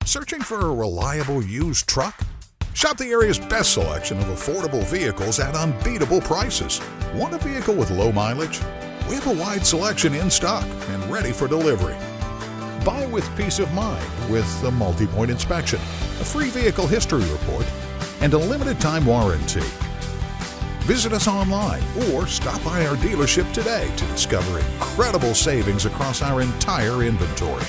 Searching for a reliable used truck? Shop the area's best selection of affordable vehicles at unbeatable prices. Want a vehicle with low mileage? We have a wide selection in stock and ready for delivery. Buy with peace of mind with a multi-point inspection, a free vehicle history report, and a limited-time warranty. Visit us online or stop by our dealership today to discover incredible savings across our entire inventory.